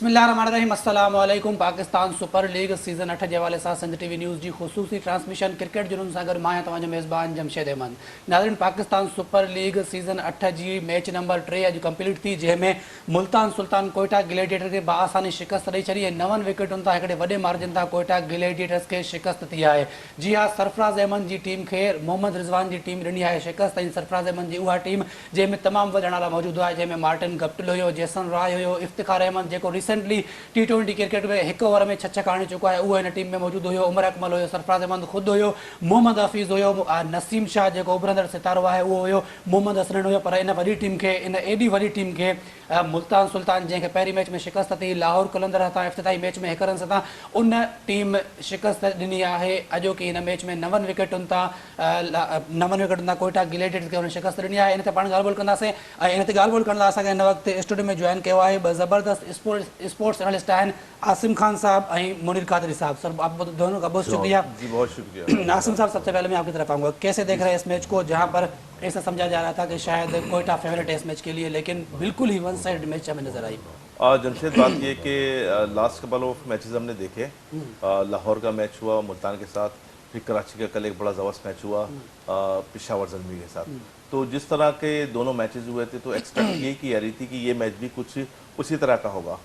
बिस्मिल्लाहिर्रहमानिर्रहीम अस्सलाम वालेकुम। पाकिस्तान सुपर लीग सीज़न 8 जे हवाले सां सिंध टीवी न्यूज़ जी ख़ुसूसी ट्रांसमिशन क्रिकेट जुनून सां गॾु मां तव्हांजो मेज़बान जमशेद अहमद। नाज़रीन, पाकिस्तान सुपर लीग सीज़न 8 जी मैच नंबर 3 अॼु कंप्लीट थी, जंहिंमें मुल्तान सुल्तान कोयटा ग्लैडिएटर खे बाआसानी शिकस्त ॾेई छॾी ऐं 9 विकेटुनि तां हिकिड़े वॾे मार्जिन तां कोयटा ग्लैडिएटर्स खे शिकस्त थी आहे। जी हाँ, सरफराज़ अहमद जी टीम खे मोहम्मद रिज़वान जी टीम ॾिनी आहे शिकस्त। ऐं सरफराज़ अहमद जी उहा टीम जंहिंमें तमामु वॾा नाला मौजूदु आहे, जंहिंमें मार्टिन गप्टिल हुयो, जेसन रॉय हुयो, इफ्तिखार अहमद जेको रिसेंटली T20 क्रिकेट में हिकु ओवर में 6 आणे चुको आहे, उहो हिन टीम में मौजूदु हुयो। उमर अकमल हुयो, सरफराज़ अहमद ख़ुदि हुयो, मोहम्मद हफ़ीज़ हुयो, नसीम शाह जेको उभरंदड़ सितारो आहे उहो हुयो, मोहम्मद हसनैन हुयो। पर इन वॾी टीम खे, इन एॾी वॾी टीम खे मुल्तान सुल्तान जंहिंखे पहिरीं मैच में शिकस्त थी, लाहौर कलंदर हथां इफ़्तिताई मैच में 1 रन सां, उन टीम शिकस्त ॾिनी आहे अॼोकी हिन मैच में 9 विकेटुनि तां कोयटा ग्लैडिएटर्स खे हुन शिकस्त ॾिनी आहे। इन ते पाण ॻाल्हि ॿोल कंदासीं ऐं इन ते ॻाल्हि ॿोल करण लाइ असांखे हिन वक़्तु स्टूडियो में जॉइन कयो आहे ॿ ज़बरदस्त स्पोर्ट्स एनालिस्ट आहिनि, आसिम खान साहब ऐं मुनीर कादरी साहब। सर, आप दोनों का बहुत शुक्रिया। जी, बहुत शुक्रिया। आसिम साहब, सबसे पहले मैं आपकी तरफ आऊँगा, कैसे देख रहे हैं इस मैच को, जहाँ पर ऐसा समझा जा रहा था कि शायद कोयटा फेवरेट है इस मैच के लिए, लेकिन बिल्कुल ही वन साइड मैच हमें नजर आई। जमशेद, बात ये कि लास्ट कपल ऑफ मैचेस हमने देखे, लाहौर का मैच हुआ मुल्तान के साथ, फिर कराची का कल एक बड़ा ज़बरदस्त मैच हुआ पेशावर ज़ल्मी के साथ। तो जिस तरह के दोनों मैचेस हुए थे तो एक्सपेक्ट यही की जा रही थी कि ये मैच भी कुछ उसी तरह का होगा,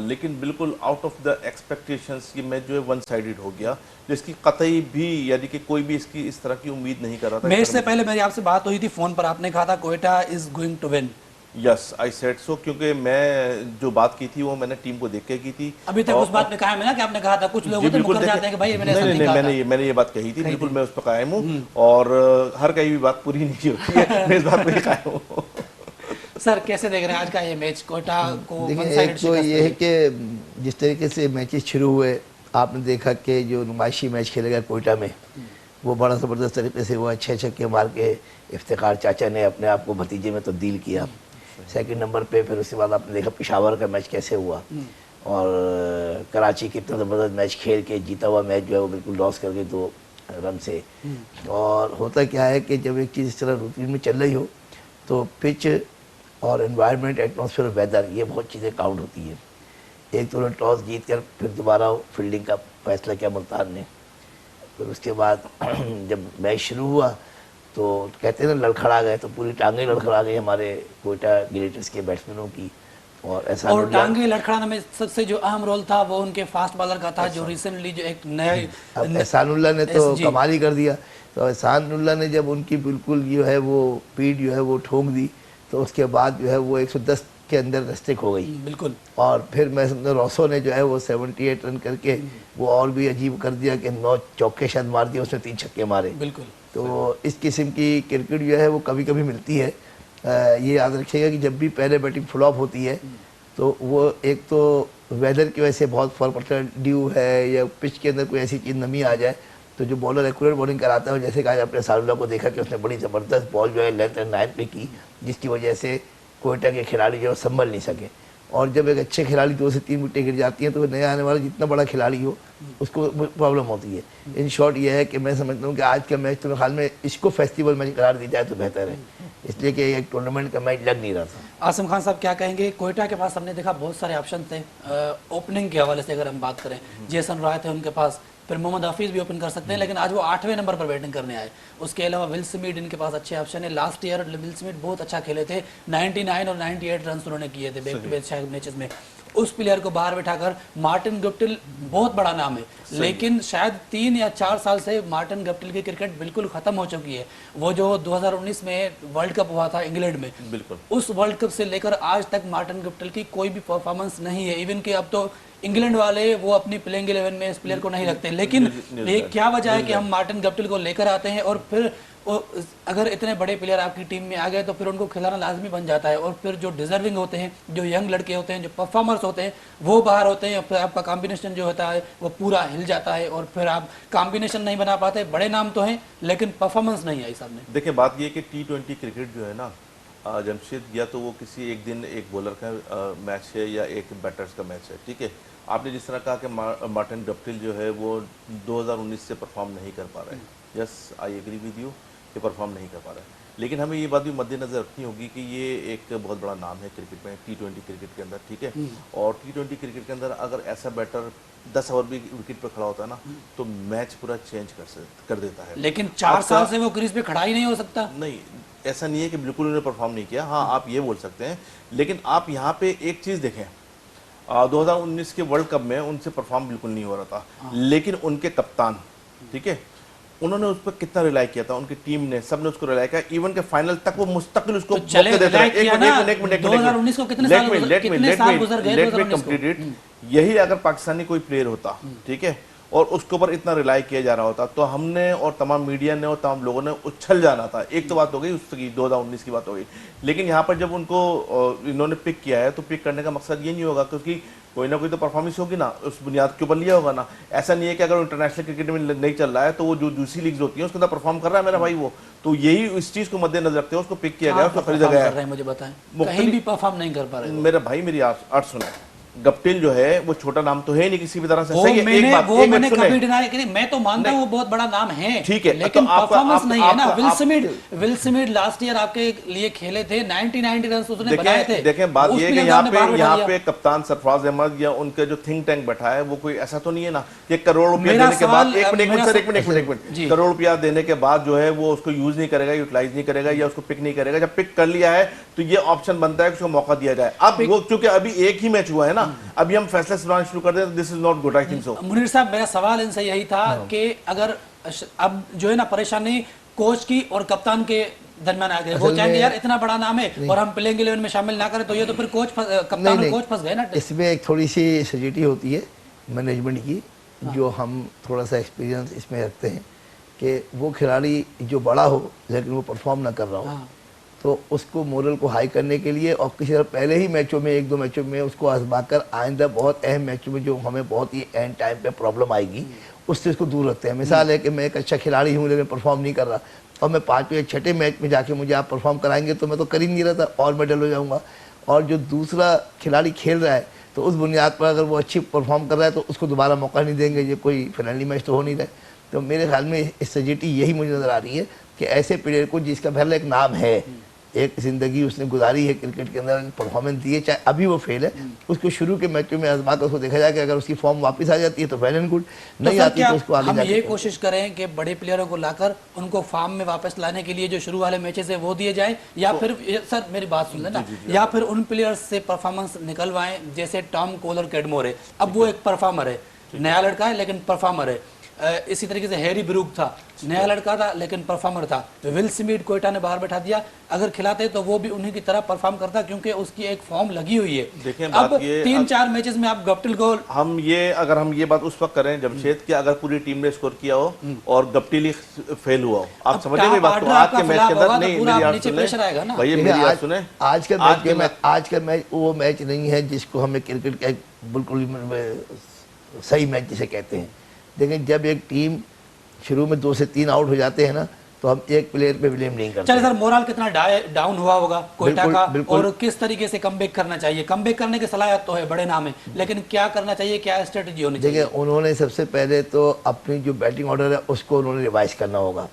लेकिन बिल्कुल आउट ऑफ द एक्सपेक्टेशंस ये मैच जो है वन साइडेड हो गया, जिसकी कतई भी यानी कि कोई भी इसकी इस तरह की उम्मीद नहीं कर रहा था। मैच से पहले मेरी आपसे बात हुई थी फोन पर, आपने कहा था Quetta is going to win. Yes, I said so, क्योंकि मैं जो बात की थी वो मैंने टीम को देख के की थी। अभी तक उस बात पे कायम है ना कि आपने कहा था, कुछ लोग तो मुकर जाते हैं कि भाई मैंने ऐसा नहीं कहा था। मैंने ये बात कही थी, बिल्कुल मैं उस पर कायम हूँ, और हर कहीं भी बात पूरी नहीं होती है, मैं इस बात पर कायम हूँ। सर, कैसे देख रहे हैं आज का ये मैच कोयटा को? देखिए, एक तो ये है कि जिस तरीके से मैचेस शुरू हुए, आपने देखा कि जो नुमाइशी मैच खेला गया कोयटा में वो बड़ा ज़बरदस्त तरीके से हुआ। 6 छक्के मार के इफ्तिखार चाचा ने अपने आप को भतीजे में तब्दील किया। सेकंड नंबर पे फिर उसके बाद आपने देखा पेशावर का मैच कैसे हुआ, और कराची कितना ज़बरदस्त मैच खेल के जीता हुआ मैच जो है वो बिल्कुल लॉस कर गई 2 रन से। और होता क्या है कि जब एक चीज़ इस तरह रूटीन में चल रही हो तो पिच और एनवायरनमेंट, एटमॉस्फेयर, वेदर, ये बहुत चीज़ें काउंट होती है। एक तो उन्होंने टॉस जीत कर फिर दोबारा फील्डिंग का फैसला किया मुल्तान ने। फिर उसके बाद जब मैच शुरू हुआ तो कहते हैं ना लड़खड़ा गए, तो पूरी टांगें लड़खड़ा गई हमारे कोयटा ग्लैडिएटर्स के बैट्समैनों की। और टांगे लड़खड़ाने में सबसे जो अहम रोल था वो उनके फास्ट बॉलर का था, जो रिसेंटली जो एक नया एहसानुल्लाह ने तो कमाल ही कर दिया। तो एहसानुल्लाह ने जब उनकी बिल्कुल जो है वो पीठ जो है वो ठोंक दी, तो उसके बाद जो है वो 110 के अंदर रस्टिक हो गई बिल्कुल। और फिर मैं समझा रोसो ने जो है वो 78 रन करके वो और भी अजीब कर दिया कि 9 चौके शायद मार दिए, उसने 3 छक्के मारे। बिल्कुल। तो इस किस्म की क्रिकेट जो है वो कभी कभी मिलती है। ये याद रखिएगा कि जब भी पहले बैटिंग फ्लॉप होती है तो वो एक तो वेदर की वजह से बहुत फर्क पड़ता है, ड्यू है या पिच के अंदर कोई ऐसी चीज़ नमी आ जाए तो जो बॉलर एक्यूरेट बॉलिंग कराता है, जैसे कि आज आपने सारुल्लाह को देखा कि उसने बड़ी ज़बरदस्त बॉल जो है लेंथ एंड 9 पे की, जिसकी वजह से कोयटा के खिलाड़ी जो है संभल नहीं सके। और जब एक अच्छे खिलाड़ी 2 से 3 विकेटें गिर जाती हैं तो नया आने वाला जितना बड़ा खिलाड़ी हो उसको प्रॉब्लम होती है। इन शॉर्ट ये है कि मैं समझता हूँ कि आज का मैच तो मेरे ख्याल में इसको फेस्टिवल मैच करार दी जाए तो बेहतर है, इसलिए कि एक टूर्नामेंट का मैच लग नहीं रहा था। आसिम खान साहब, क्या कहेंगे? कोयटा के पास हमने देखा बहुत सारे ऑप्शन थे ओपनिंग के हवाले से, अगर हम बात करें जेसन रॉय थे उनके पास, फिर मोहम्मद हफीज़ भी ओपन कर सकते हैं, लेकिन आज वो 8वें नंबर पर बैटिंग करने आए। उसके अलावा विल स्मिथ इनके पास अच्छे ऑप्शन है। लास्ट ईयर विल स्मिथ बहुत अच्छा खेले थे, 99 और 98 रन उन्होंने किए थे बैक टू बैक मैचेस में। उस प्लेयर को बाहर बैठाकर मार्टिन गप्टिल बहुत बड़ा नाम है, लेकिन शायद 3 या 4 साल से मार्टिन गप्टिल की क्रिकेट बिल्कुल खत्म हो चुकी है। वो जो 2019 में वर्ल्ड कप हुआ था इंग्लैंड में, बिल्कुल उस वर्ल्ड कप से लेकर आज तक मार्टिन गप्टिल की कोई भी परफॉर्मेंस नहीं है। इवन कि अब तो इंग्लैंड वाले वो अपनी प्लेइंग 11 में इस प्लेयर को नहीं रखते, लेकिन ये क्या वजह है कि हम मार्टिन गप्टिल को लेकर आते हैं और फिर अगर इतने बड़े प्लेयर आपकी टीम में आ गए तो फिर उनको खिलाना लाजमी बन जाता है, और फिर जो डिजर्विंग होते हैं, जो यंग लड़के होते हैं, जो परफॉर्मर्स होते हैं, वो बाहर होते हैं, फिर आपका कॉम्बिनेशन जो होता है वो पूरा हिल जाता है और फिर आप कॉम्बिनेशन नहीं बना पाते। बड़े नाम तो हैं लेकिन परफॉर्मेंस नहीं आई सामने। देखिए, बात ये कि T20 क्रिकेट जो है ना जमशेद, या तो वो किसी एक दिन एक बॉलर का मैच है या एक बैटर्स का मैच है, ठीक है। आपने जिस तरह कहा कि मार्टिन गप्टिल जो है वो 2019 से परफॉर्म नहीं कर पा रहे हैं, yes I agree with you कि परफॉर्म नहीं कर पा रहा है, लेकिन हमें ये बात भी मद्देनजर रखनी होगी कि ये एक बहुत बड़ा नाम है क्रिकेट में, T20 क्रिकेट के अंदर, ठीक है। और T20 क्रिकेट के अंदर अगर ऐसा बैटर 10 ओवर भी विकेट पर खड़ा होता है ना, तो मैच पूरा चेंज कर देता है। लेकिन 4 साल से वो क्रीज पे खड़ा ही नहीं हो सकता। नहीं, ऐसा नहीं है कि बिल्कुल उन्होंने परफॉर्म नहीं किया, हाँ आप ये बोल सकते हैं। लेकिन आप यहाँ पे एक चीज़ देखें, 2019 के वर्ल्ड कप में उनसे परफॉर्म बिल्कुल नहीं हो रहा था, लेकिन उनके कप्तान, ठीक है, उन्होंने उस पर कितना रिलाई किया था, उनकी टीम ने, सबने उसको रिलाई किया, इवन के फाइनल तक वो मुस्तकिल उसको तो चले देते रहे। एक मिनट 2019 को कितने साल गुजर गए? Let me complete it. यही अगर पाकिस्तानी कोई प्लेयर होता, ठीक है, और उसके ऊपर इतना रिलाई किया जा रहा होता, तो हमने और तमाम मीडिया ने और तमाम लोगों ने उछल जाना था। एक तो बात हो गई उसकी, 2019 की बात हो गई। लेकिन यहाँ पर जब उनको इन्होंने पिक किया है, तो पिक करने का मकसद ये नहीं होगा, क्योंकि कोई ना कोई तो परफॉर्मेंस होगी ना, उस बुनियाद के ऊपर लिया होगा ना। ऐसा नहीं है कि अगर इंटरनेशनल क्रिकेट में नहीं चल रहा है, तो वो जो दूसरी लीग्स होती है उसके अंदर परफॉर्म कर रहा है मेरा भाई वो, तो यही इस चीज़ को मद्देनजर रखते हैं उसको पिक किया गया, उसको खरीदा गया। मुझे बताएं, कहीं भी परफॉर्म नहीं कर पा रहे मेरा भाई, मेरी अर्थ सुना, गप्टिल जो है वो छोटा नाम तो है नहीं किसी भी तरह से। सही है, मैंने कभी डिनाई नहीं, मैं तो मानता हूं वो बहुत बड़ा नाम है, ठीक है, लेकिन परफॉर्मेंस नहीं है ना। विल स्मिथ लास्ट ईयर आपके लिए खेले थे, 90 रन उसने बनाए थे। देखें बात ये है कि यहाँ पे कप्तान सरफराज अहमद या उनके जो थिंक टैंक बैठा है, वो कोई ऐसा तो नहीं है ना कि करोड़ रुपया देने के बाद, एक मिनट, करोड़ रुपया देने के बाद जो है वो उसको यूज नहीं करेगा, यूटिलाइज नहीं करेगा या उसको पिक नहीं करेगा। जब पिक कर लिया है तो ये ऑप्शन बनता है कि उसको मौका दिया जाए। अब वो क्योंकि अभी एक ही मैच हुआ है ना, अभी हम फैसले सुनाना शुरू कर दें, this is not good, I think so. Munir साहब, मेरा सवाल इनसे यही था कि अगर अब जो है ना परेशानी कोच की और कप्तान के दरमियान आ गए, वो चाहेंगे यार इतना बड़ा नाम है और हम प्लेइंग 11 में शामिल ना करें, तो ये तो फिर कप्तान और कोच फंस गए ना। इसमें एक थोड़ी सी सजेटी होती है मैनेजमेंट की, जो हम थोड़ा सा एक्सपीरियंस इसमें रखते हैं कि वो खिलाड़ी जो बड़ा हो लेकिन वो परफॉर्म ना कर रहा हो, तो उसको मोरल को हाई करने के लिए और किसी तरह पहले ही मैचों में, 1-2 मैचों में उसको आजमा कर आइंदा बहुत अहम मैचों में जो हमें बहुत ही एंड टाइम पे प्रॉब्लम आएगी, उससे उसको दूर रखते हैं। मिसाल है कि मैं एक अच्छा खिलाड़ी हूँ लेकिन परफॉर्म नहीं कर रहा, और मैं 5वें या 6ठे मैच में जाके मुझे आप परफॉर्म कराएंगे तो मैं तो कर ही नहीं रहा था और मैं डल हो जाऊँगा। और जो दूसरा खिलाड़ी खेल रहा है तो उस बुनियाद पर अगर वो अच्छी परफॉर्म कर रहा है तो उसको दोबारा मौका नहीं देंगे, ये कोई फ्रेंडली मैच तो हो नहीं रहा। तो मेरे ख्याल में इस सजेटी यही मुझे नज़र आ रही है कि ऐसे प्लेयर को जिसका पहले एक नाम है, एक ज़िंदगी उसने गुजारी है क्रिकेट के अंदर, परफॉर्मेंस दी है, चाहे अभी वो फेल है, उसको शुरू के मैचों में आजमा कर उसको देखा जाए कि अगर उसकी फॉर्म वापस आ जाती है तो वेल एंड गुड, नहीं आती तो उसको आगे हम ये कोशिश करें कि बड़े प्लेयरों को लाकर उनको फॉर्म में वापस लाने के लिए जो शुरू वाले मैचेस है वो दिए जाए, या फिर सर मेरी बात सुन लेना, या फिर उन प्लेयर्स से परफॉर्मेंस निकलवाएं जैसे टॉम कोलर कैडमोर है, अब वो एक परफॉर्मर है, नया लड़का है लेकिन परफॉर्मर है। इसी तरीके से हैरी ब्रूक था, नया लड़का था लेकिन परफॉर्मर था। विल स्मिथ कोयटा ने बाहर बैठा दिया, अगर खिलाते तो वो भी उन्हीं की तरह परफॉर्म करता, क्योंकि उसकी एक फॉर्म लगी हुई है। देखिए अब 3-4 मैचेस में आप गप्टिल को अगर हम ये बात उस वक्त करें जमशेद कि अगर पूरी टीम ने स्कोर किया हो और गप्टिल ही फेल हुआ हो, आप समझिए बात को। आज के मैच के अंदर नहीं, नीचे प्रेशर आएगा ना भैया, मेरी बात सुने। आज का मैच वो मैच नहीं है जिसको हमें क्रिकेट का बिल्कुल सही मैच जिसे कहते हैं। लेकिन जब एक टीम शुरू में 2 से 3 आउट हो जाते हैं ना, तो हम एक प्लेयर पे ब्लेम नहीं करते। चलिए सर, मोरल कितना डाउन हुआ होगा कोयटा का, और किस तरीके से कमबैक करना चाहिए? कमबैक करने की सलाहियत तो है, बड़े नाम है, लेकिन क्या करना चाहिए, क्या स्ट्रेटजी होनी चाहिए? देखिए, उन्होंने सबसे पहले तो अपनी जो बैटिंग ऑर्डर है उसको उन्होंने रिवाइज करना होगा,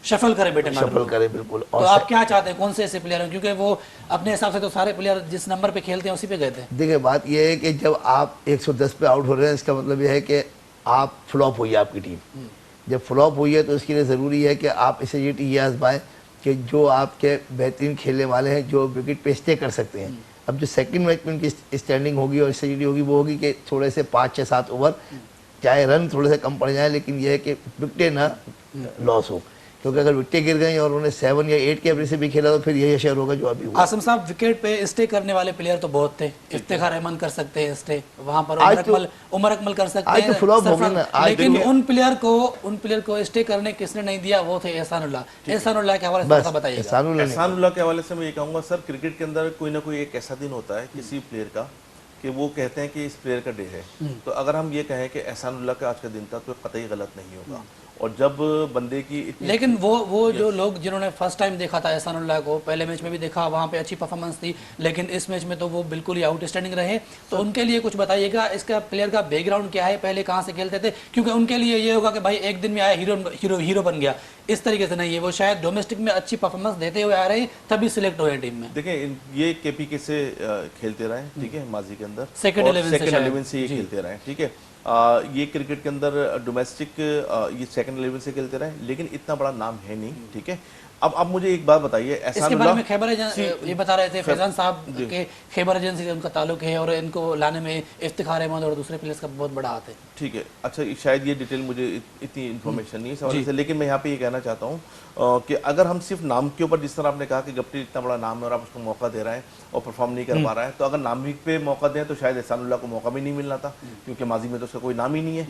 शफल करे बेटे, शफल करे बिल्कुल। तो आप क्या चाहते हैं, कौन से ऐसे प्लेयर हैं? क्योंकि वो अपने हिसाब से तो सारे प्लेयर जिस नंबर पे खेलते हैं उसी पे गए थे। देखिए, बात यह है कि जब आप 110 पे आउट हो रहे हैं, इसका मतलब यह है कि आप फ्लॉप हुई है आपकी टीम। जब फ्लॉप हुई है तो इसके लिए ज़रूरी है कि आप इसे ये आजमाएं कि जो आपके बेहतरीन खेलने वाले हैं, जो विकेट पे स्टे कर सकते हैं। अब जो सेकंड मैच में उनकी स्टैंडिंग होगी और स्ट्रेटजी होगी, वो होगी कि थोड़े से 5-6-7 ओवर, चाहे रन थोड़े से कम पड़ जाए, लेकिन यह है कि विकेटें ना लॉस हो, क्योंकि अगर विकेटें गिर गई और उन्होंने 7 या 8 के एवरेज से भी खेला तो फिर यही शेयर होगा जो अभी हुआ। आसिम साहब, विकेट पे स्टे करने वाले प्लेयर तो बहुत थे, इफ्तिखार रहमान कर सकते हैं स्टे, वहां पर उमर अकमल कर सकते हैं, लेकिन उन प्लेयर को स्टे करने किसने नहीं दिया, वो थे एहसानुल्लाह। एहसानुल्लाह के हवाले से बताइए। एहसानुल्लाह के हवाले से मैं ये कहूँगा सर, क्रिकेट के अंदर कोई ना कोई एक ऐसा दिन होता है किसी प्लेयर का कि वो कहते हैं कि इस प्लेयर का डे है, तो अगर हम ये कहें कि एहसानुल्लाह का आज का दिन था तो कतई गलत नहीं होगा। और जब बंदे की लेकिन वो जो लोग जिन्होंने फर्स्ट टाइम देखा था एहसानुल्लाह को, पहले मैच में भी देखा, वहाँ पे अच्छी परफॉर्मेंस थी, लेकिन इस मैच में तो वो बिल्कुल ही आउटस्टैंडिंग रहे। तो उनके लिए कुछ बताइएगा, इसका प्लेयर का बैकग्राउंड क्या है, पहले कहाँ से खेलते थे? क्योंकि उनके लिए ये होगा कि भाई एक दिन में आया हीरो बन गया, इस तरीके से नहीं है। वो शायद डोमेस्टिक में अच्छी परफॉर्मेंस देते हुए आ रहे हैं, तभी सिलेक्ट हुए टीम में। देखें, ये केपीके से खेलते रहे, ठीक है, माजी के अंदर सेकंड 11 से ये खेलते रहे, ठीक है। ये क्रिकेट के अंदर डोमेस्टिक ये सेकंड 11 से खेलते रहे, लेकिन इतना बड़ा नाम है नहीं, ठीक है। अब मुझे एक बात बताइए, इसके बारे में खैबर ये बता रहे थे फैजान साहब के खैबर एजेंसी से उनका ताल्लुक है और इनको लाने में इफ्तिखार अहमद और दूसरे प्लेयर्स का बहुत बड़ा हाथ है। ठीक है, अच्छा, शायद ये डिटेल मुझे इतनी इन्फॉर्मेशन नहीं है इस हवाले से, लेकिन मैं यहाँ पे ये कहना चाहता हूँ कि अगर हम सिर्फ नाम के ऊपर, जिस तरह आपने कहा कि गप्टी इतना बड़ा नाम है और आप उसको मौका दे रहे हैं और परफॉर्म नहीं कर पा रहा है, तो अगर नाम भी पे मौका दें तो शायद एहसानुल्लाह को मौका भी नहीं मिलना था, क्योंकि माजी में तो उसका कोई नाम ही नहीं है।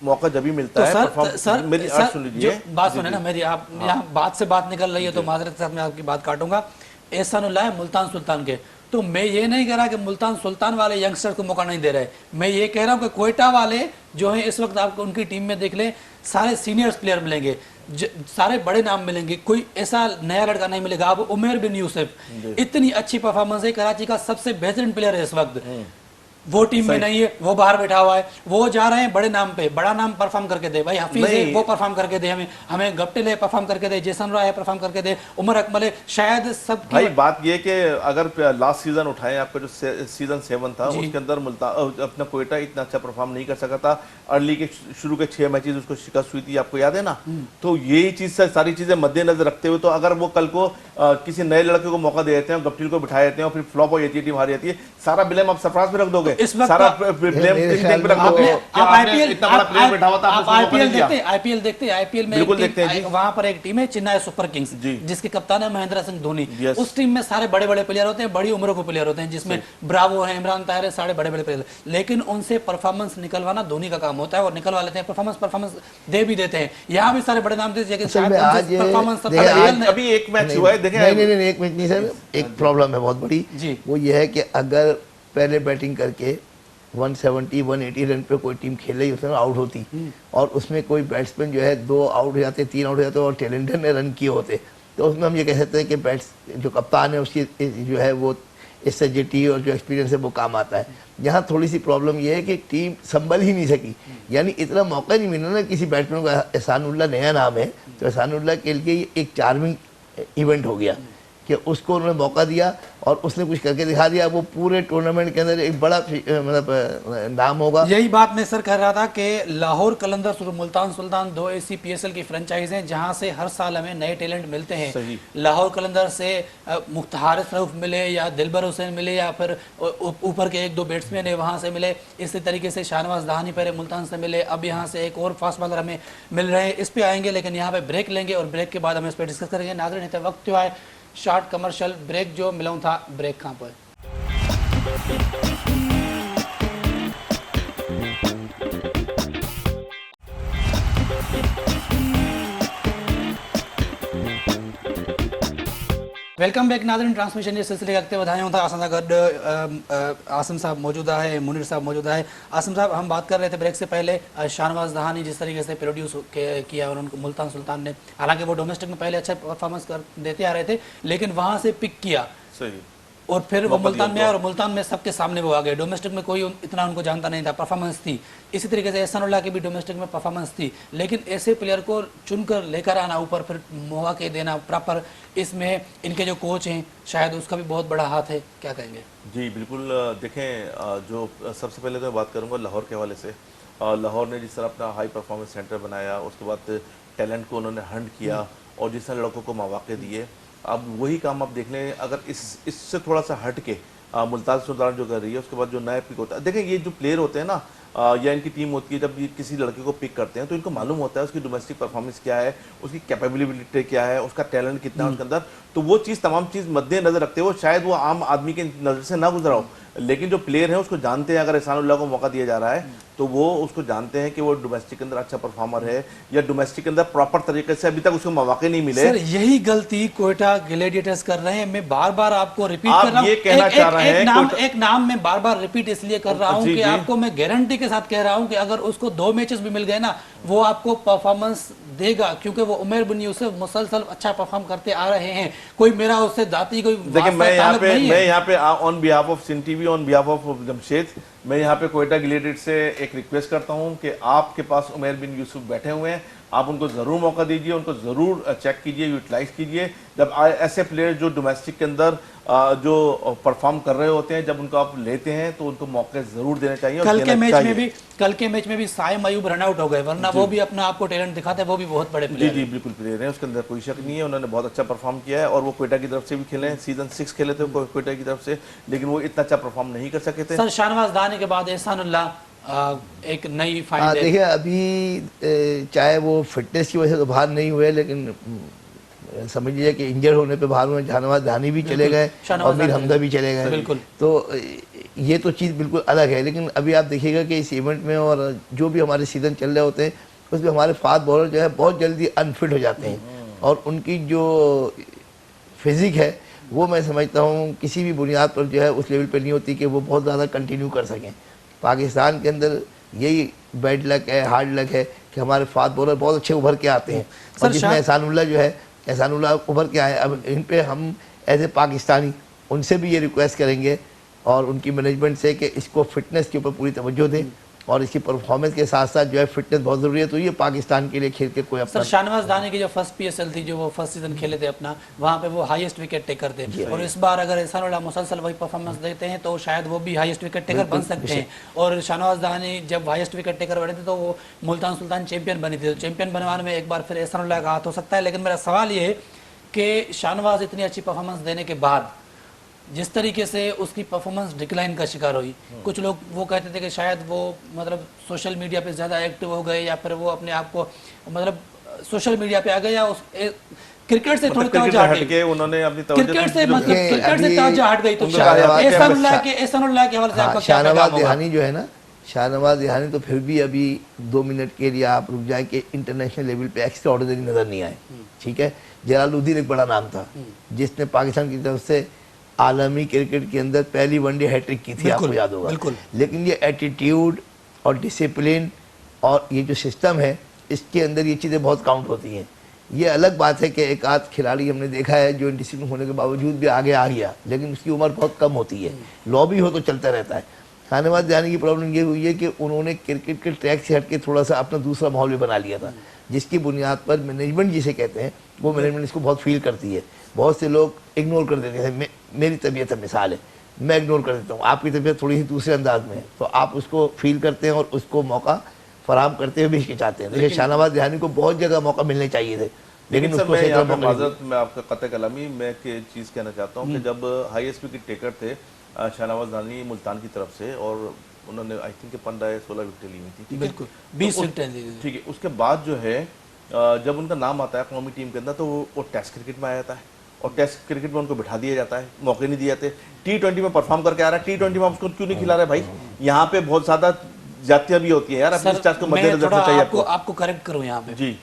मौका जब भी मिलता है सर, मेरी सुन लीजिए, बात सुने ना मेरी, आप यहाँ बात से बात निकल रही है तो माजरत के साथ मैं आपकी बात काटूंगा। एहसानुल्लाह है मुल्तान सुल्तान के, तो मैं ये नहीं कह रहा कि मुल्तान सुल्तान वाले यंगस्टर को मौका नहीं दे रहे, मैं ये कह रहा हूँ कि कोयटा वाले जो हैं इस वक्त आपको उनकी टीम में देख लें, सारे सीनियर्स प्लेयर मिलेंगे, सारे बड़े नाम मिलेंगे, कोई ऐसा नया लड़का नहीं मिलेगा। अब उमेर बिन यूसुफ इतनी अच्छी परफॉर्मेंस है, कराची का सबसे बेहतरीन प्लेयर है इस वक्त, वो टीम में नहीं है, वो बाहर बैठा हुआ है, वो जा रहे हैं बड़े नाम पे, बड़ा नाम परफॉर्म करके दे भाई, हफीज है वो परफॉर्म करके दे, हमें गप्टिल है परफॉर्म करके दे, जेसन रॉय है परफॉर्म करके दे, उमर अकमल है, शायद सब भाई बात ये कि अगर लास्ट सीजन उठाएं, आपका जो सीजन 7 था उसके अंदर मुल्तान अपना कोयटा इतना अच्छा परफॉर्म नहीं कर सका था, अर्ली के शुरू के 6 मैचेस उसको शिकस्त हुई थी, आपको याद है ना। तो यही चीज सारी चीजें मद्देनजर रखते हुए, तो अगर वो कल को किसी नए लड़के को मौका दे देते हैं, गप्टिल को बिठा देते हैं और फिर फ्लॉप हो जाती है, टीम हार जाती है, सारा ब्लेम आप सरफराज पे रख दोगे, सारा आईपीएल देखते हैं, आईपीएल में वहां पर एक टीम है चेन्नई सुपर किंग्स, जिसके कप्तान है महेंद्र सिंह धोनी। उस टीम में सारे बड़े बड़े प्लेयर होते हैं, बड़ी उम्र के प्लेयर होते हैं, जिसमें ब्रावो है, इमरान ताहिर है, सारे बड़े बड़े प्लेयर, लेकिन उनसे परफॉर्मेंस निकलवाना धोनी का काम होता है और निकलवा लेते हैं, परफॉर्मेंस दे भी देते हैं। यहाँ भी सारे बड़े नाम थे, लेकिन अभी एक मैच हुआ है, देखें नहीं एक मैच नहीं सर, एक प्रॉब्लम है बहुत बड़ी, वो ये है कि अगर पहले बैटिंग करके 170 180 रन पे कोई टीम खेल रही उसमें आउट होती और उसमें कोई बैट्समैन जो है 2 आउट हो जाते, 3 आउट हो जाते और टेलेंटर ने रन किए होते, तो उसमें हम ये कह सकते हैं कि जो कप्तान है उसकी जो है वो स्ट्रेटजी और जो एक्सपीरियंस है वो काम आता है। यहाँ थोड़ी सी प्रॉब्लम ये है कि टीम संभल ही नहीं सकी, यानी इतना मौका नहीं मिला ना किसी बैट्समैन को। एहसानुल्लाह नया नाम है, तो एहसानुल्लाह के लिए एक चार्मिंग इवेंट हो गया कि उसको उन्होंने मौका दिया और उसने कुछ करके दिखा दिया, वो पूरे टूर्नामेंट के अंदर एक बड़ा मतलब नाम होगा। यही बात मैं सर कह रहा था कि लाहौर कलंदर्स और मुल्तान सुल्तान 2 ऐसी PSL की फ्रेंचाइज हैं जहां से हर साल हमें नए टैलेंट मिलते हैं। लाहौर कलंदर्स से मुख्तारिस रऊफ मिले या दिलबर हुसैन मिले या फिर ऊपर के 1-2 बैट्समैन है वहां से मिले, इसी तरीके से शाहनवाज दहानी पहले मुल्तान से मिले, अब यहाँ से एक और फास्ट बॉलर हमें मिल रहे हैं। इस पे आएंगे, लेकिन यहाँ पे ब्रेक लेंगे और ब्रेक के बाद हम इस पर डिस्कस करेंगे। नाज़रीन, इतना वक्त जो है शॉर्ट कमर्शियल ब्रेक जो मिलाऊं था, ब्रेक कहाँ पर वेलकम बैक नाज़रीन। ट्रांसमिशन जे सिलसिले अॻिते वधायूं था। असां सां गॾु आसिम साहब मौजूदा है, मुनीर साहब मौजूदा है। आसिम साहब, हम बात कर रहे थे ब्रेक से पहले शाहनवाज दहानी जिस तरीके से प्रोड्यूस किया उन्होंने मुल्तान सुल्तान ने, हालांकि वो डोमेस्टिक में पहले अच्छा परफॉर्मेंस देते आ रहे थे, लेकिन वहाँ से पिक किया सही और फिर वो मुल्तान में आया और मुल्तान में सबके सामने वो आ गए। डोमेस्टिक में कोई इतना उनको जानता नहीं था, परफॉर्मेंस थी। इसी तरीके से एहसानुल्लाह की भी डोमेस्टिक में परफॉर्मेंस थी, लेकिन ऐसे प्लेयर को चुनकर लेकर आना, ऊपर फिर मौके देना प्रॉपर, इसमें इनके जो कोच हैं शायद उसका भी बहुत बड़ा हाथ है, क्या कहेंगे? जी बिल्कुल, देखें, जो सबसे पहले तो मैं बात करूँगा लाहौर के हवाले से। लाहौर ने जिस तरह अपना हाई परफॉर्मेंस सेंटर बनाया, उसके बाद टैलेंट को उन्होंने हंट किया और जिस तरह लड़कों को मौके दिए, अब वही काम आप देख लें अगर इससे थोड़ा सा हट के मुल्तान सुल्तान जो कर रही है, उसके बाद जो नया पिक होता है। देखें, ये जो प्लेयर होते हैं ना, या इनकी टीम होती है, जब ये किसी लड़के को पिक करते हैं तो इनको मालूम होता है उसकी डोमेस्टिक परफॉर्मेंस क्या है, उसकी कैपेबिलिटी क्या है, उसका टैलेंट कितना है उसके अंदर। तो वो चीज़, तमाम चीज़ मद्देनजर रखते हुए, शायद वो आम आदमी के नज़र से ना गुजरा हो, लेकिन जो प्लेयर है उसको जानते हैं अगर एहसानुल्लाह को मौका दिया जा रहा है तो वो उसको जानते हैं कि वो डोमेस्टिक के अंदर अच्छा परफॉर्मर है या डोमेस्टिक के अंदर प्रॉपर तरीके से अभी तक उसको मौके नहीं मिले। सर यही गलती कोयटा ग्लैडिएटर्स कर रहे हैं। मैं बार बार आपको रिपीट आप कर रहा हूं, ये कहना चाह रहे हैं एक नाम मैं बार बार रिपीट इसलिए कर रहा हूं जी, कि जी। आपको मैं गारंटी के साथ कह रहा हूं कि अगर उसको 2 मैचेस भी मिल गए ना, वो आपको परफॉर्मेंस देगा, क्योंकि वो उमर बिन यूसुफ मुसलसल अच्छा परफॉर्म करते आ रहे हैं। कोई मेरा उससे जाती कोई देखिए वास्ता मैं ताल्लुक नहीं है। यहाँ पे on behalf of Sindh TV, on behalf of Jamshed, मैं यहाँ पे कोयटा ग्लेडिएटर्स से एक रिक्वेस्ट करता हूँ कि आपके पास उमर बिन यूसुफ बैठे हुए हैं, आप उनको ज़रूर मौका दीजिए, उनको ज़रूर चेक कीजिए, यूटिलाइज कीजिए। जब ऐसे प्लेयर जो डोमेस्टिक के अंदर जो परफॉर्म कर रहे होते हैं, जब उनको आप लेते हैं तो उनको मौके ज़रूर देने चाहिए। और कल के देना मैच में भी साइम अयूब रन आउट हो गए, वरना वो भी अपना आपको टैलेंट दिखाते हैं, वो भी बहुत बड़े जी प्लेयर जी बिल्कुल प्लेयर हैं, उसके अंदर कोई शक नहीं है। उन्होंने बहुत अच्छा परफॉर्म किया है और वो कोयटा की तरफ से भी खेले हैं, सीजन 6 खेले थे कोयटा की तरफ से, लेकिन वो इतना अच्छा परफॉर्म नहीं कर सके थे। सर शाहनवाज दानी के बाद एहसानुल्लाह एक नई फाइंड है। देखिए अभी चाहे वो फिटनेस की वजह से तो बाहर नहीं हुए, लेकिन समझ लीजिए कि इंजर होने पे बाहर हुए। शाहनवाज दानी भी चले गए और मीर हमदा भी चले गए। बिल्कुल। तो ये तो चीज़ बिल्कुल अलग है। लेकिन अभी आप देखिएगा कि इस इवेंट में और जो भी हमारे सीज़न चल रहे होते हैं उसमें हमारे फास्ट बॉलर जो है बहुत जल्दी अनफिट हो जाते हैं, और उनकी जो फिजिक है वो मैं समझता हूँ किसी भी बुनियाद पर जो है उस लेवल पर नहीं होती कि वो बहुत ज़्यादा कंटिन्यू कर सकें। पाकिस्तान के अंदर यही बैड लक है, हार्ड लक है कि हमारे फास्ट बॉलर बहुत अच्छे उभर के आते हैं, और जिसमें एहसानुल्लाह जो है, एहसानुल्लाह उभर के आए। अब इन पे हम एज ए पाकिस्तानी उनसे भी ये रिक्वेस्ट करेंगे और उनकी मैनेजमेंट से कि इसको फिटनेस के ऊपर पूरी तवज्जो दें, और इसकी परफॉर्मेंस के साथ साथ जो है फिटनेस बहुत ज़रूरी है। तो ये पाकिस्तान के लिए खेल के कोई अपना सर शाहनवाज दानी की जो फर्स्ट पीएसएल थी, जो वो फर्स्ट सीजन खेले थे अपना, वहाँ पे वो हाईएस्ट विकेट टेकर थे, और इस बार अगर एहसानुल्लाह मुसलसल वही परफॉर्मेंस देते हैं तो शायद वो भी हाईएस्ट विकेट टेकर बन सकते हैं। और शाहनवाज दानी जब हाईएस्ट विकेट टेकर बने थे तो वो मुल्तान सुल्तान चैंपियन बनी थी, तो चैंपियन बनवाने में एक बार फिर एहसानुल्लाह का हाथ हो सकता है। लेकिन मेरा सवाल ये है कि शाहनवाज इतनी अच्छी परफॉर्मेंस देने के बाद जिस तरीके से उसकी परफॉर्मेंस डिक्लाइन का शिकार हुई, कुछ लोग वो कहते थे कि शायद वो मतलब सोशल मीडिया पे ज़्यादा एक्टिव हो गए, या फिर वो अपने आप को मतलब सोशल मीडिया पे आ गए, या उस क्रिकेट से थोड़ी तवज्जो हट गई, उन्होंने अपनी क्रिकेट से तवज्जो हट गई। तो एहसानुल्लाह के हवाले से आपका क्या शाहनवाज पैगाम होगा? दहानी जो है ना, शाहनवाज दहानी तो फिर भी अभी 2 मिनट के लिए आप रुक जाए कि इंटरनेशनल लेवल पे एक्स्ट्रा ऑर्डिनरी नज़र नहीं आए। ठीक है, जलालुद्दीन एक बड़ा नाम था जिसने पाकिस्तान की तरफ से आलमी क्रिकेट के अंदर पहली वनडे हैट्रिक की थी, आपको याद होगा। लेकिन ये एटीट्यूड और डिसिप्लिन और ये जो सिस्टम है, इसके अंदर ये चीज़ें बहुत काउंट होती हैं। ये अलग बात है कि एक आध खिलाड़ी हमने देखा है जो डिसिप्लिन होने के बावजूद भी आगे आ गया, लेकिन उसकी उम्र बहुत कम होती है। लॉबी हो तो चलता रहता है। शाहनवाज दहानी की प्रॉब्लम ये हुई है कि उन्होंने क्रिकेट के ट्रैक से हट के थोड़ा सा अपना दूसरा माहौल भी बना लिया था, जिसकी बुनियाद पर मैनेजमेंट जिसे कहते हैं वो मैनेजमेंट इसको बहुत फील करती है। बहुत से लोग इग्नोर कर देते हैं। मेरी तबीयत है, मिसाल है, मैं इग्नोर कर देता हूँ, आपकी तबीयत थोड़ी सी दूसरे अंदाज में है, तो आप उसको फील करते हैं और उसको मौका फराहम करते हुए भी हिचकिचाते हैं। देखिए शाहनवाज दहानी को बहुत जगह मौका मिलने चाहिए थे, लेकिन उसको मैं यहाँ पे माजरत में आपका कतई कलामी मैं एक चीज़ कहना चाहता हूँ कि जब हाईएस्ट विकेट टेकर थे शाहनवाज दहानी मुल्तान की तरफ से, और उन्होंने आई थिंक 15-16 विकेट ली हुई थी। बिल्कुल 20 विकेट। ठीक है, उसके बाद जो है जब उनका नाम आता है कौमी टीम के अंदर तो वो टेस्ट क्रिकेट में आ जाता है, और टेस्ट क्रिकेट में उनको बिठा दिया जाता है, मौके नहीं दिए जाते। T20 में परफॉर्म करके आ रहा है, T20 में उसको क्यों नहीं खिला रहे भाई? यहाँ पे बहुत ज्यादा जातियां भी होती है यार, अपनी स्टार्स को मद्देनजर रखना चाहिए आपको करेक्ट करूँ यहाँ पे जी।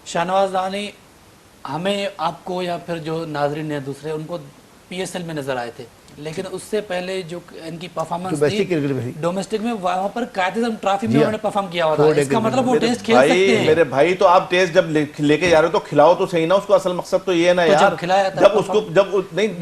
शाहनवाज दानी हमें आपको या फिर जो नाजरीन है दूसरे उनको पीएसएल में नजर आए थे, लेकिन उससे पहले जो इनकी परफॉर्मेंस थी डोमेस्टिक में, वहां पर कायदेआज़म ट्रॉफी में उन्होंने परफॉर्म किया हुआ था। इसका मतलब वो टेस्ट खेल सकते हैं। मेरे भाई तो आप टेस्ट जब लेके जा रहे हो तो खिलाओ तो सही ना उसको। असल मकसद तो ये है ना यार, जब उसको जब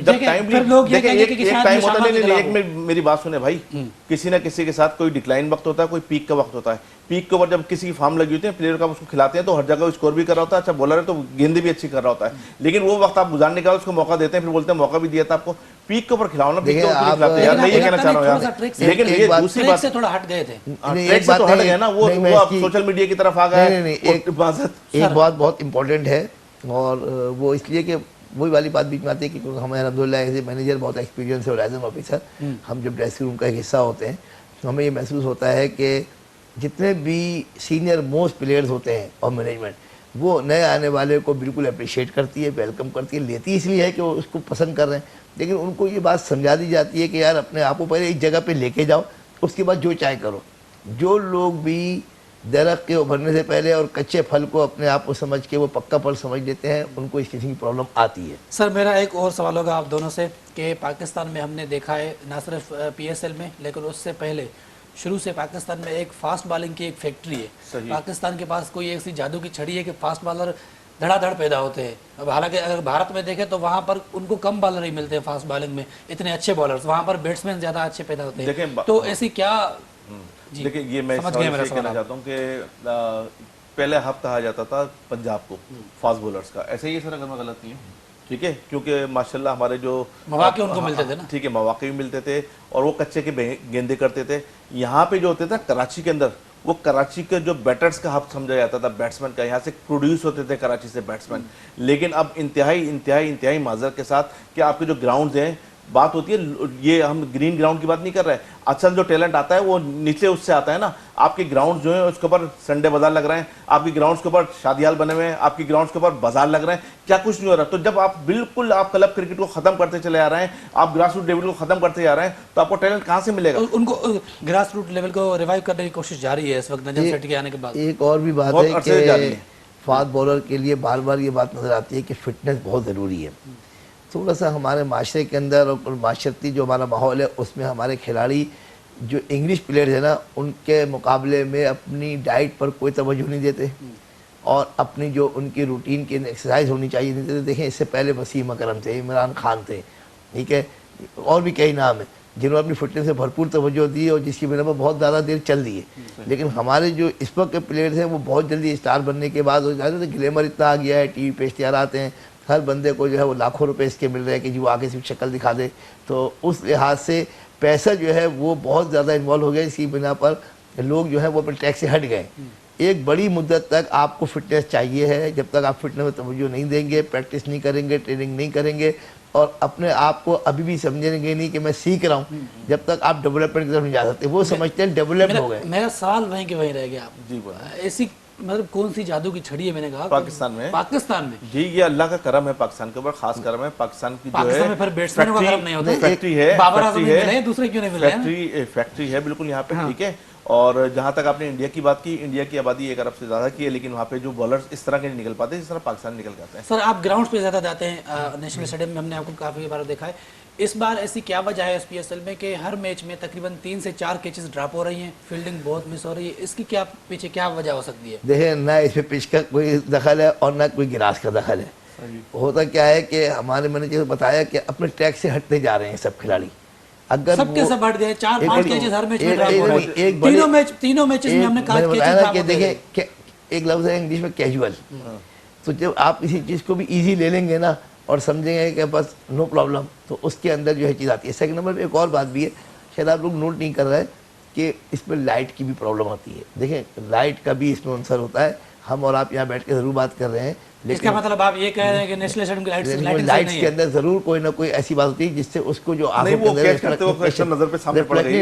टाइम होता नहीं, एक मेरी बात सुने भाई, किसी ना किसी के साथ कोई डिक्लाइन वक्त होता है, कोई पीक का वक्त होता है। पीक के ऊपर जब किसी की फॉर्म लगी होती है, प्लेयर का उसको खिलाते हैं तो हर जगह स्कोर भी कर रहा होता है, अच्छा बॉलर है तो गेंद भी अच्छी कर रहा होता है, लेकिन वो वक्त आप गुजारने के बाद उसको मौका देते हैं, फिर बोलते हैं मौका भी दिया था आपको, पीक के ऊपर खिलाओ ना, पीक के ऊपर खिलाते यार, मैं ये कहना चाह रहा हूं यार। लेकिन ये दूसरी बात से थोड़ा हट गए थे, ट्रैक से तो हट गए ना, वो आप सोशल मीडिया की तरफ आ गए। एक बात बहुत इंपॉर्टेंट है, और वो इसलिए कि वही वाली बात बीच में आती है कि हमें अलहमदुलिल्लाह एज ए मैनेजर बहुत एक्सपीरियंस है और एज एन ऑफिसर हम जब ड्रेसिंग रूम का एक हिस्सा होते हैं तो हमें ये महसूस होता है कि जितने भी सीनियर मोस्ट प्लेयर्स होते हैं और मैनेजमेंट, वो नए आने वाले को बिल्कुल अप्रिशिएट करती है, वेलकम करती है, लेती इसलिए है कि वो उसको पसंद कर रहे हैं, लेकिन उनको ये बात समझा दी जाती है कि यार अपने आप को पहले एक जगह पे लेके जाओ, उसके बाद जो चाहे करो। जो लोग भी दरख्त के उभरने से पहले और कच्चे फल को अपने आप को समझ के वो पक्का फल समझ लेते हैं, उनको इस किस्म की प्रॉब्लम आती है। सर मेरा एक और सवाल होगा आप दोनों से कि पाकिस्तान में हमने देखा है ना सिर्फ पीएसएल में, लेकिन उससे पहले शुरू से पाकिस्तान में एक फास्ट बॉलिंग की एक फैक्ट्री है। सही। पाकिस्तान के पास कोई ऐसी जादू की छड़ी है कि फास्ट बॉलर धड़ाधड़ पैदा होते हैं। अब हालांकि अगर भारत में देखें तो वहाँ पर उनको कम बॉलर ही मिलते हैं फास्ट बॉलिंग में, इतने अच्छे बॉलर्स, वहाँ पर बैट्समैन ज़्यादा अच्छे पैदा होते हैं। तो ऐसी क्या जी, देखिए ये मैं समझ गए मेरा कहना सवाल। चाहता हूँ कि पहले हब कहा जाता था पंजाब को फास्ट बॉलर्स का, ऐसे ही सर अगर मैं गलत नहीं हूँ, ठीक है, क्योंकि माशाल्लाह हमारे जो मौके उनको मिलते थे ना, ठीक है, मौके भी मिलते थे और वो कच्चे के गेंदे करते थे। यहाँ पे जो होते थे कराची के अंदर, वो कराची के जो बैटर्स का हब समझा जाता था, बैट्समैन का, यहाँ से प्रोड्यूस होते थे कराची से बैट्समैन। लेकिन अब इंतहाई माजर के साथ कि आपके जो ग्राउंड्स हैं, बात होती है, ये हम ग्रीन ग्राउंड की बात नहीं कर रहे हैं, असल जो टैलेंट आता है वो नीचे उससे आता है ना। आपके ग्राउंड जो है उसके ऊपर संडे बाजार लग रहे हैं, आपकी ग्राउंड्स के ऊपर शादियाल बने हुए हैं, आपकी ग्राउंड्स के ऊपर बाजार लग रहे हैं, क्या कुछ नहीं हो रहा। तो जब आप बिल्कुल आप क्लब क्रिकेट को खत्म करते चले आ रहे हैं, आप ग्रास रूट लेवल को खत्म करते जा रहे हैं, तो आपको टैलेंट कहाँ से मिलेगा? उनको ग्रास रूट लेवल को रिवाइव करने की कोशिश जारी है इस वक्त नजम सेठी के आने के बाद। एक और भी बात बहुत है अरसे से जारी कि है। फास्ट बॉलर के लिए बार बार ये बात नज़र आती है कि फिटनेस बहुत ज़रूरी है। थोड़ा सा हमारे माशरे के अंदर और माशरती जो हमारा माहौल है उसमें हमारे खिलाड़ी जो इंग्लिश प्लेयर्स हैं ना, उनके मुकाबले में अपनी डाइट पर कोई तवज्जो नहीं देते और अपनी जो उनकी रूटीन की एक्सरसाइज होनी चाहिए नहीं देते। देखें, इससे पहले वसीम अकरम थे, इमरान खान थे, ठीक है, और भी कई नाम हैं जिन्होंने अपनी फिटनेस से भरपूर तवज्जो दी और जिसकी बिना पर बहुत ज़्यादा देर चल दी है। लेकिन हमारे जो इस वक्त के प्लेयर्स हैं वो बहुत जल्दी स्टार बनने के बाद हो जाते हैं, ग्लैमर इतना आ गया है, टीवी पे इश्तिहार आते हैं, हर बंदे को जो है वो लाखों रुपए इसके मिल रहे हैं कि जो आगे सिर्फ शक्ल दिखा दे। तो उस लिहाज से पैसा जो है वो बहुत ज़्यादा इन्वॉल्व हो गया, इसी बिना पर लोग जो है वो अपने ट्रैक से हट गए। एक बड़ी मुद्दत तक आपको फिटनेस चाहिए है, जब तक आप फिटनेस में तवज्जो नहीं देंगे, प्रैक्टिस नहीं करेंगे, ट्रेनिंग नहीं करेंगे और अपने आप को अभी भी समझेंगे नहीं कि मैं सीख रहा हूँ, जब तक आप डेवलपमेंट की तरफ नहीं जा सकते। वो समझते हैं डेवलप हो गए। मेरा सवाल वहीं के वहीं रह गया। आप जी बोलिए। ऐसी मतलब कौन सी जादू की छड़ी है, मैंने कहा पाकिस्तान में जी, ये अल्लाह का करम है, पाकिस्तान के ऊपर खास करम है। पाकिस्तान की जो है में फिर बैट्समैनों का करम नहीं होता, फैक्ट्री है, बाबर आजम नहीं मिले, दूसरे क्यों नहीं मिले? फैक्ट्री है बिल्कुल यहाँ पे, ठीक है। और जहाँ तक आपने इंडिया की बात की, इंडिया की आबादी 1 अरब से ज़्यादा की है, लेकिन वहाँ पे जो बॉलर्स इस तरह के नहीं निकल पाते जिस तरह पाकिस्तान निकल जाते हैं। सर आप ग्राउंड पे ज़्यादा जाते हैं, नेशनल स्टेडियम में हमने आपको काफ़ी बार देखा है। इस बार ऐसी क्या वजह है एसपीएसएल में कि हर मैच में तकरीबन 3 से 4 कैचेस ड्रॉप हो रही हैं, फील्डिंग बहुत मिस हो रही है, इसकी क्या पीछे क्या वजह हो सकती है? देखिए, ना इसमें पिच का कोई दखल है और ना कोई गिरास का दखल है। होता क्या है कि हमारे, मैंने जैसे बताया कि अपने ट्रैक से हटते जा रहे हैं सब खिलाड़ी। अगर सबके सब हट गए, 4-5 कैचेस हर मैच में ड्रॉप हो रहे हैं। तीनों मैचेस में हमने कहा कि देखिए, एक लफ्ज़ है इंग्लिश में कैजुअल। तो जब आप किसी चीज़ को भी इजी ले लेंगे ना और समझेंगे कि बस नो प्रॉब्लम, तो उसके अंदर जो है चीज़ आती है। सेकंड नंबर पे एक और बात भी है, शायद आप लोग नोट नहीं कर रहे हैं कि इसमें लाइट की भी प्रॉब्लम आती है। देखें, लाइट का भी इसमें आंसर होता है। हम और आप यहाँ बैठ के ज़रूर बात कर रहे हैं, इसका मतलब आप ये कह रहे हैं कि नेशनल स्टेडियम की लाइट्स के अंदर ज़रूर कोई ना कोई ऐसी बात होती है जिससे उसको जो आंखों के अंदर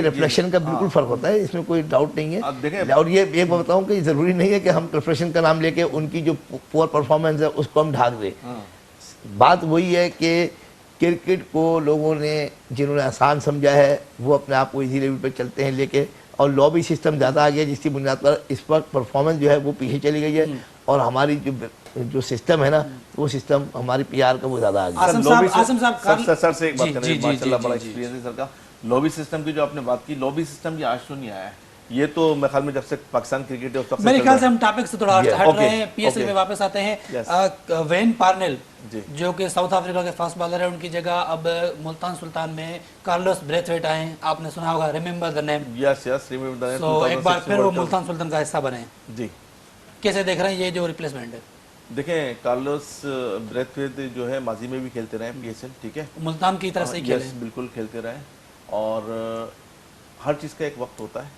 रिफ्लेक्शन का बिल्कुल फर्क होता है, इसमें कोई डाउट नहीं है। और ये बताऊँ कि ज़रूरी नहीं है कि हम रिफ्लेक्शन का नाम लेके उनकी जो पुअर परफॉर्मेंस है उसको हम ढाक दें। बात वही है कि क्रिकेट को लोगों ने, जिन्होंने आसान समझा है, वो अपने आप को इजी लेवल पर चलते हैं लेके, और लॉबी सिस्टम ज़्यादा आ गया जिसकी बुनियाद पर इस वक्त परफॉर्मेंस जो है वो पीछे चली गई है और हमारी जो सिस्टम है ना, वो सिस्टम हमारी पीआर का वो ज़्यादा आ गया। सर से एक बात करें, माशाल्लाह बड़ा एक्सपीरियंस है सर का। लॉबी सिस्टम की जो आपने बात की, लॉबी सिस्टम ये आज तो नहीं आया है, ये तो मेरे ख्याल में जब से पाकिस्तान क्रिकेट है उस वक्त मेरे ख्याल से हम टॉपिक से थोड़ा हट रहे हैं, पीएसएल में वापस आते हैं। वेन पार्नेल जो कि साउथ अफ्रीका के फास्ट बॉलर है, उनकी जगह अब मुल्तान सुल्तान में कार्लोस ब्रेथवेट आए, आपने सुना होगा, remember the name. Yes remember the name. तो एक बार फिर वो मुल्तान सुल्तान का हिस्सा बने जी। कैसे देख रहे हैं ये जो रिप्लेसमेंट है? देखें, कार्लोस ब्रेथवेट जो है माजी में भी खेलते रहे पीएसएल, ठीक है, मुल्तान की तरफ से खेले, बिल्कुल खेलते रहे, और हर चीज़ का एक वक्त होता है,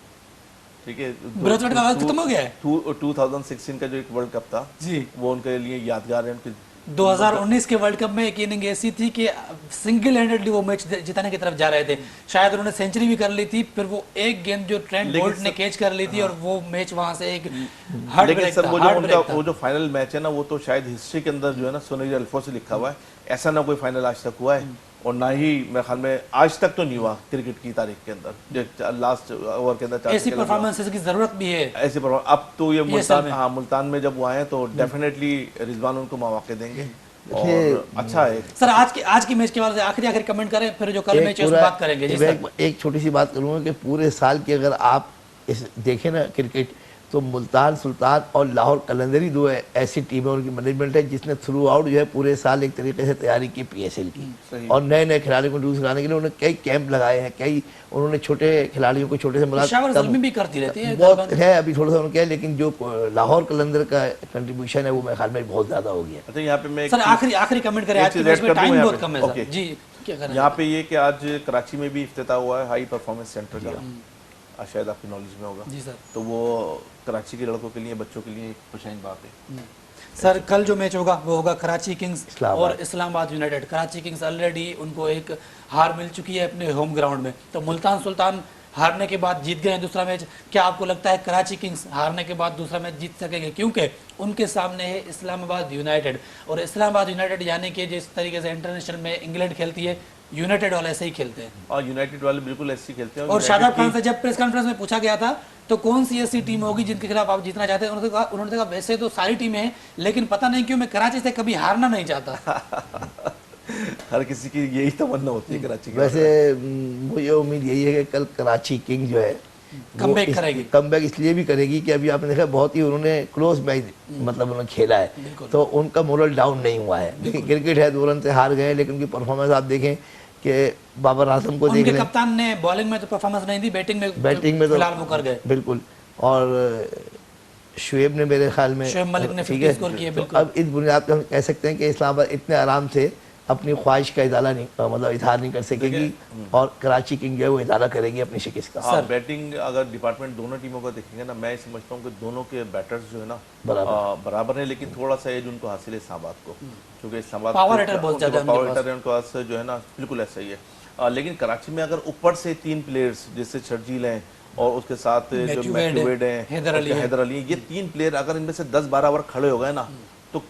ठीक है। ब्रेथवेट का वक्त खत्म हो गया है। 2016 का जो एक वर्ल्ड कप था जी, वो उनके लिए यादगार है। उनके 2019 के वर्ल्ड कप में एक इनिंग ऐसी थी कि सिंगल हैंडेडली वो मैच जिताने की तरफ जा रहे थे, शायद उन्होंने सेंचुरी भी कर ली थी, फिर वो एक गेंद जो ट्रेंट बोल्ट ने कैच कर ली थी और वो मैच वहां से एक हार्ट ब्रेक था। वो जो फाइनल मैच है ना, वो तो शायद हिस्ट्री के अंदर जो है ना सुनहरे अल्फों से लिखा हुआ है, ऐसा ना कोई फाइनल आज तक हुआ है। और ना ही मेरे ख्याल में आज तक तो नहीं हुआ क्रिकेट की तारीख के अंदर लास्ट ओवर के अंदर 4 ऐसी परफॉर्मेंसेस की जरूरत भी है। ऐसे परफॉर्मेंस अब तो ये असल में। हाँ मुल्तान में जब वो आए तो डेफिनेटली रिजवान उनको मौके देंगे देखिए, और अच्छा है। सर आज की मैच के बारे में आखिरी कमेंट करें, फिर जो कल मैच है उस पर बात करेंगे। जी सर। एक छोटी सी बात करूँगा कि पूरे साल की अगर आप इस देखें ना क्रिकेट, तो मुल्तान सुल्तान और लाहौर कलंदरी दो ऐसी टीमें उनकी मैनेजमेंट है जिसने थ्रू आउट जो है पूरे साल एक तरीके से तैयारी की PSL की, और नए नए खिलाड़ियों को इंट्रोड्यूस कराने के लिए उन्होंने कई कैंप लगाए हैं, कई उन्होंने छोटे खिलाड़ियों को छोटे से पेशावर ज़ल्मी भी करती रहती है बहुत है, अभी थोड़ा सा उन्होंने किया, लेकिन जो लाहौर कलंदर का कंट्रीब्यूशन है वो मेरे ख्याल में बहुत ज़्यादा हो गया। अच्छा यहाँ पे मैं सर आखिरी कमेंट करें, आज की मैच में टाइम बहुत कम है सर। जी क्या करें यहाँ पे ये कि आज कराची में भी इफ्तिताह हुआ है हाई परफॉर्मेंस सेंटर का, शायद आपकी नॉलेज में होगा। जी सर। तो वो कराची के लड़कों के लिए, बच्चों के लिए एक खुशहाल बात है। सर कल जो मैच होगा वो होगा कराची किंग्स इस्लामाबाद। और Islamabad United. Karachi Kings already उनको एक हार मिल चुकी है अपने होम ग्राउंड में, तो मुल्तान सुल्तान हारने के बाद जीत गए हैं दूसरा मैच। क्या आपको लगता है कराची किंग्स हारने के बाद दूसरा मैच जीत सकेंगे? क्योंकि उनके सामने है इस्लामाबाद यूनाइटेड, और इस्लामाबाद यूनाइटेड यानी कि जिस तरीके से इंटरनेशनल में इंग्लैंड खेलती है, यूनाइटेड वाले ऐसे ही खेलते हैं। और यूनाइटेड वाले बिल्कुल ऐसे ही खेलते हैं। और शादाब खान से जब प्रेस कॉन्फ्रेंस में पूछा गया था तो कौन सी ऐसी टीम होगी जिनके खिलाफ आप जीतना चाहते हैं, उन्होंने कहा वैसे तो सारी टीमें हैं, लेकिन पता नहीं क्यों मैं कराची से कभी हारना नहीं चाहता। हर किसी की यही तमन्ना होती है कराची की। वैसे मुझे उम्मीद यही है कि कल कराची किंग जो है कमबैक करेगी। कमबैक इसलिए भी करेगी कि अभी आपने देखा बहुत ही उन्होंने क्लोज मैच मतलब उन्होंने खेला है, तो उनका मोरल डाउन नहीं हुआ है। देखिए क्रिकेट है, 2 रन से हार गए, लेकिन उनकी परफॉर्मेंस आप देखें कि बाबर आजम को देख उनके लें, कप्तान ने बॉलिंग में तो परफॉर्मेंस नहीं दी, बैटिंग में तो फिलहाल वो कर गए बिल्कुल, और शुएब ने मेरे ख्याल में शुएब मलिक ने ठीक 50 है, स्कोर किए। तो बिल्कुल अब इस बुनियाद पर हम कह सकते हैं कि इस्लामाबाद इतने आराम से अपनी ख्वाहिश का इजाला नहीं मतलब इजहार नहीं कर सकेगी, और कराची किंग जो है वो इजाला करेगी अपनी शिकस्त का। हाँ, बैटिंग अगर डिपार्टमेंट दोनों टीमों का देखेंगे ना, मैं समझता हूँ कि दोनों के बैटर्स जो है ना बराबर है, लेकिन थोड़ा सा एज उनको हासिल है इस्लामाबाद को, क्योंकि इस्लामाबाद पावर हिटर बहुत ज्यादा पावर हिटर है उनके पास जो है ना, बिल्कुल ऐसा ही है। लेकिन कराची में अगर ऊपर से 3 प्लेयर्स जैसे शर्जील हैं और उसके साथ जो मैथ्यू वेड हैं, हैदर अली, ये 3 प्लेयर अगर इनमें से 10-12 ओवर खड़े हो गए ना, तो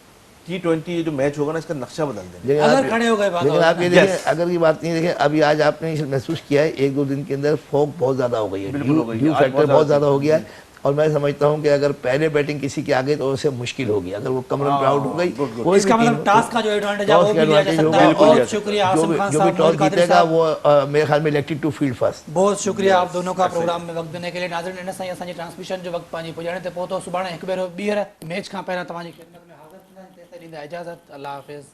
T20 जो मैच होगा ना, इसका नक्शा बदल देंगे। अगर खड़े हो गए बात, लेकिन आप ये देखें, अगर ये बात नहीं देखें, अभी आज आपने महसूस किया है 1-2 दिन के अंदर फॉग बहुत ज्यादा हो गई है, ड्यू फैक्टर बहुत ज्यादा हो गया है, और मैं समझता हूं कि अगर पहले बैटिंग किसी के आगे तो उसे मुश्किल होगी, अगर वो कम रन पे आउट हो गई, कोई इसका मतलब टास्क का जो एडवांटेज है वो भी लिया जा सकता है। बहुत शुक्रिया आसिम खान जो भी साहब, टॉस कादिर जीतेगा साहब, वो मेरे ख्याल में इलेक्टेड टू फील्ड फर्स्ट। बहुत शुक्रिया आप दोनों का प्रोग्राम में वक्त देने के लिए। नाज़रीन इन सां असांजी ट्रांसमिशन जो वक्त पानी पुजाणे ते पहुतो, सुभाणे हिकु भेरो ॿीहर मैच खां पहिरियों तव्हांजी खिदमत में हाज़िर थींदा। तेसिताईं ॾींदा इजाज़त। अल्लाह हाफ़िज़।